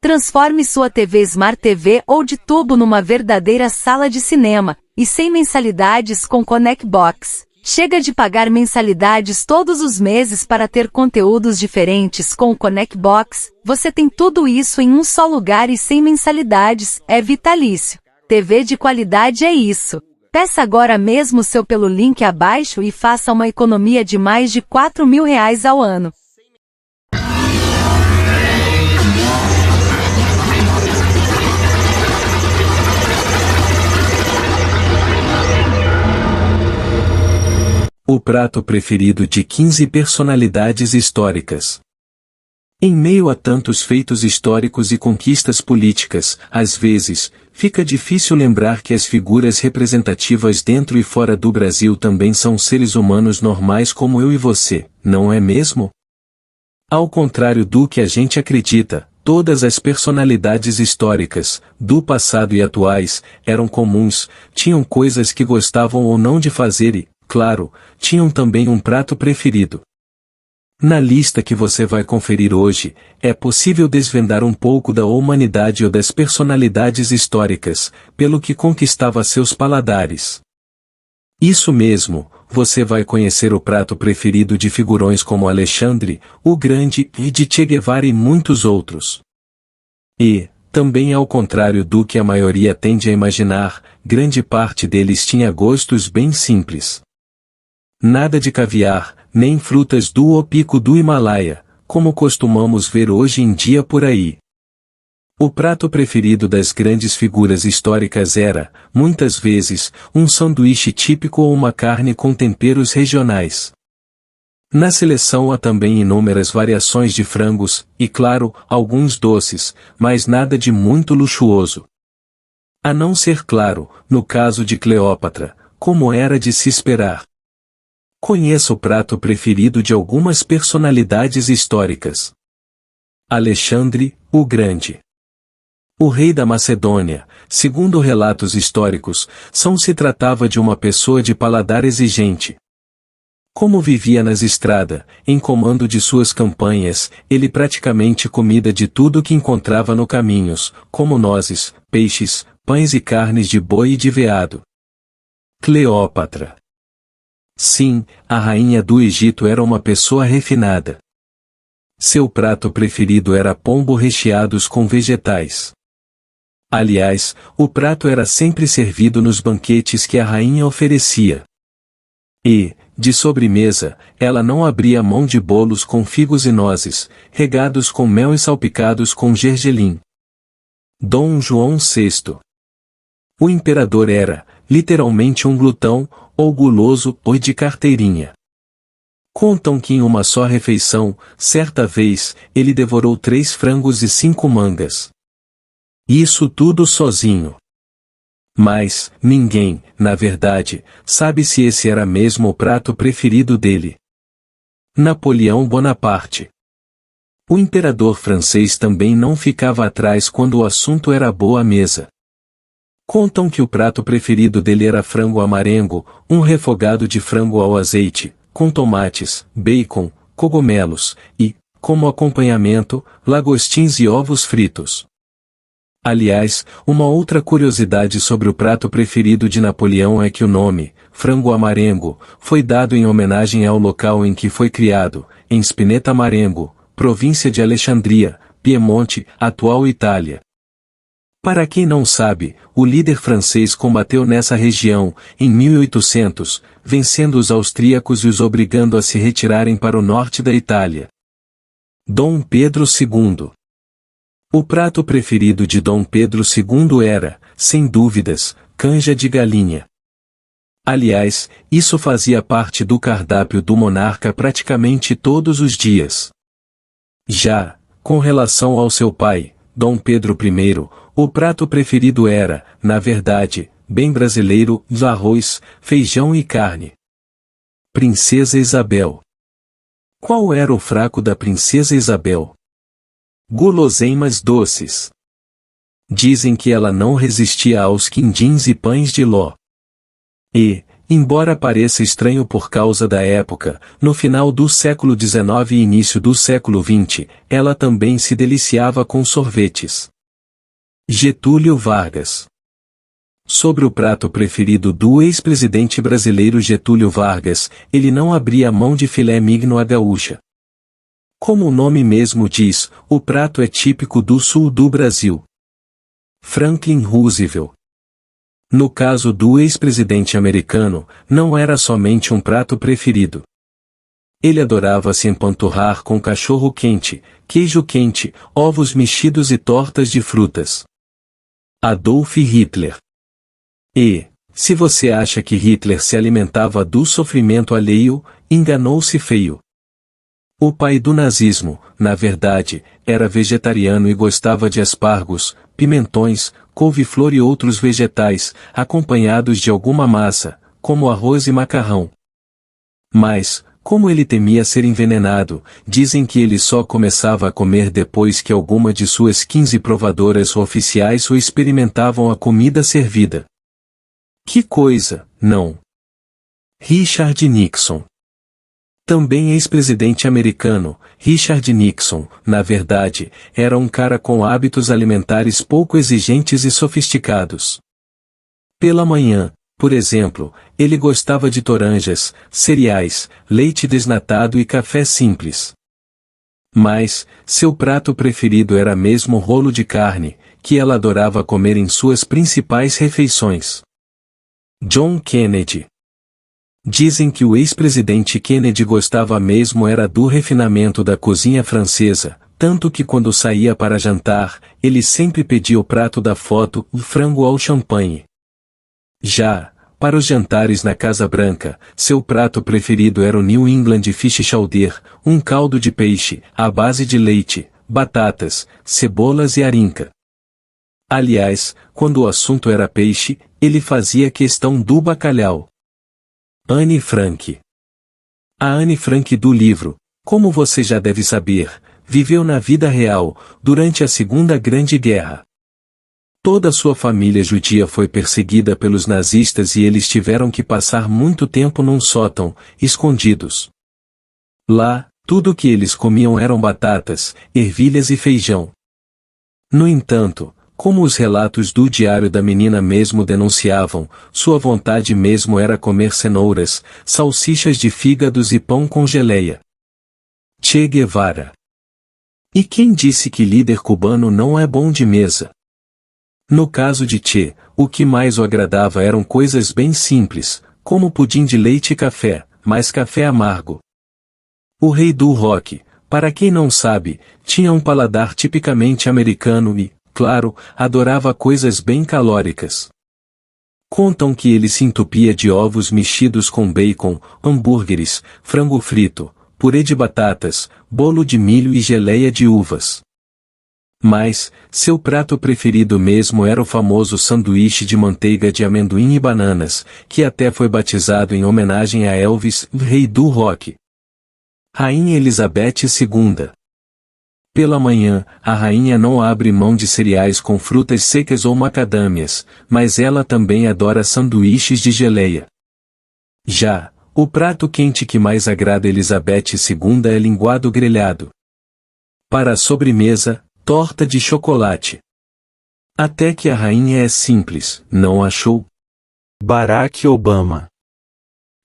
Transforme sua TV Smart TV ou de tubo numa verdadeira sala de cinema, e sem mensalidades com ConnectBox. Chega de pagar mensalidades todos os meses para ter conteúdos diferentes com o ConnectBox. Você tem tudo isso em um só lugar e sem mensalidades, é vitalício. TV de qualidade é isso. Peça agora mesmo seu pelo link abaixo e faça uma economia de mais de R$ 4.000 ao ano. O prato preferido de 15 personalidades históricas. Em meio a tantos feitos históricos e conquistas políticas, às vezes, fica difícil lembrar que as figuras representativas dentro e fora do Brasil também são seres humanos normais como eu e você, não é mesmo? Ao contrário do que a gente acredita, todas as personalidades históricas, do passado e atuais, eram comuns, tinham coisas que gostavam ou não de fazer e, claro, tinham também um prato preferido. Na lista que você vai conferir hoje, é possível desvendar um pouco da humanidade ou das personalidades históricas, pelo que conquistava seus paladares. Isso mesmo, você vai conhecer o prato preferido de figurões como Alexandre, o Grande, e de Che Guevara e muitos outros. E, também ao contrário do que a maioria tende a imaginar, grande parte deles tinha gostos bem simples. Nada de caviar, nem frutas do pico do Himalaia, como costumamos ver hoje em dia por aí. O prato preferido das grandes figuras históricas era, muitas vezes, um sanduíche típico ou uma carne com temperos regionais. Na seleção há também inúmeras variações de frangos, e claro, alguns doces, mas nada de muito luxuoso. A não ser claro, no caso de Cleópatra, como era de se esperar. Conheça o prato preferido de algumas personalidades históricas. Alexandre, o Grande. O rei da Macedônia, segundo relatos históricos, se tratava de uma pessoa de paladar exigente. Como vivia nas estradas, em comando de suas campanhas, ele praticamente comia de tudo que encontrava no caminhos, como nozes, peixes, pães e carnes de boi e de veado. Cleópatra. Sim, a rainha do Egito era uma pessoa refinada. Seu prato preferido era pombo recheados com vegetais. Aliás, o prato era sempre servido nos banquetes que a rainha oferecia. E, de sobremesa, ela não abria mão de bolos com figos e nozes, regados com mel e salpicados com gergelim. Dom João VI. O imperador era, literalmente um glutão, ou guloso, ou de carteirinha. Contam que em uma só refeição, certa vez, ele devorou 3 frangos e 5 mangas. Isso tudo sozinho. Mas, ninguém, na verdade, sabe se esse era mesmo o prato preferido dele. Napoleão Bonaparte. O imperador francês também não ficava atrás quando o assunto era boa mesa. Contam que o prato preferido dele era frango amarengo, um refogado de frango ao azeite, com tomates, bacon, cogumelos, e, como acompanhamento, lagostins e ovos fritos. Aliás, uma outra curiosidade sobre o prato preferido de Napoleão é que o nome, frango amarengo, foi dado em homenagem ao local em que foi criado, em Spinetta Marengo, província de Alexandria, Piemonte, atual Itália. Para quem não sabe, o líder francês combateu nessa região, em 1800, vencendo os austríacos e os obrigando a se retirarem para o norte da Itália. Dom Pedro II. O prato preferido de Dom Pedro II era, sem dúvidas, canja de galinha. Aliás, isso fazia parte do cardápio do monarca praticamente todos os dias. Já, com relação ao seu pai, Dom Pedro I, o prato preferido era, na verdade, bem brasileiro, arroz, feijão e carne. Princesa Isabel. Qual era o fraco da Princesa Isabel? Guloseimas doces. Dizem que ela não resistia aos quindins e pães de ló. E, Embora pareça estranho por causa da época, no final do século XIX e início do século XX, ela também se deliciava com sorvetes. Getúlio Vargas. Sobre o prato preferido do ex-presidente brasileiro Getúlio Vargas, ele não abria mão de filé mignon à gaúcha. Como o nome mesmo diz, o prato é típico do sul do Brasil. Franklin Roosevelt. No caso do ex-presidente americano, não era somente um prato preferido. Ele adorava se empanturrar com cachorro quente, queijo quente, ovos mexidos e tortas de frutas. Adolf Hitler. E, se você acha que Hitler se alimentava do sofrimento alheio, enganou-se feio. O pai do nazismo, na verdade, era vegetariano e gostava de aspargos, pimentões, couve-flor e outros vegetais, acompanhados de alguma massa, como arroz e macarrão. Mas, como ele temia ser envenenado, dizem que ele só começava a comer depois que alguma de suas 15 provadoras oficiais o experimentavam a comida servida. Que coisa, não? Richard Nixon. Também ex-presidente americano, Richard Nixon, na verdade, era um cara com hábitos alimentares pouco exigentes e sofisticados. Pela manhã, por exemplo, ele gostava de toranjas, cereais, leite desnatado e café simples. Mas, seu prato preferido era mesmo rolo de carne, que ela adorava comer em suas principais refeições. John Kennedy. Dizem que o ex-presidente Kennedy gostava mesmo era do refinamento da cozinha francesa, tanto que quando saía para jantar, ele sempre pedia o prato da foto, o frango ao champanhe. Já, para os jantares na Casa Branca, seu prato preferido era o New England Fish Chowder, um caldo de peixe, à base de leite, batatas, cebolas e arinca. Aliás, quando o assunto era peixe, ele fazia questão do bacalhau. Anne Frank. A Anne Frank do livro, como você já deve saber, viveu na vida real, durante a Segunda Grande Guerra. Toda sua família judia foi perseguida pelos nazistas e eles tiveram que passar muito tempo num sótão, escondidos. Lá, tudo o que eles comiam eram batatas, ervilhas e feijão. No entanto, como os relatos do Diário da Menina mesmo denunciavam, sua vontade mesmo era comer cenouras, salsichas de fígados e pão com geleia. Che Guevara. E quem disse que líder cubano não é bom de mesa? No caso de Che, o que mais o agradava eram coisas bem simples, como pudim de leite e café, mas café amargo. O rei do rock, para quem não sabe, tinha um paladar tipicamente americano e, claro, adorava coisas bem calóricas. Contam que ele se entupia de ovos mexidos com bacon, hambúrgueres, frango frito, purê de batatas, bolo de milho e geleia de uvas. Mas, seu prato preferido mesmo era o famoso sanduíche de manteiga de amendoim e bananas, que até foi batizado em homenagem a Elvis, rei do rock. Rainha Elizabeth II. Pela manhã, a rainha não abre mão de cereais com frutas secas ou macadâmias, mas ela também adora sanduíches de geleia. Já, o prato quente que mais agrada Elizabeth II é linguado grelhado. Para a sobremesa, torta de chocolate. Até que a rainha é simples, não achou? Barack Obama.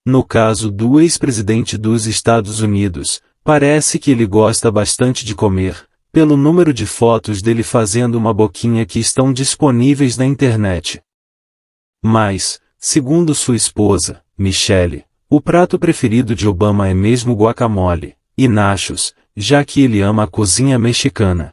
No caso do ex-presidente dos Estados Unidos, parece que ele gosta bastante de comer, pelo número de fotos dele fazendo uma boquinha que estão disponíveis na internet. Mas, segundo sua esposa, Michelle, o prato preferido de Obama é mesmo guacamole e nachos, já que ele ama a cozinha mexicana.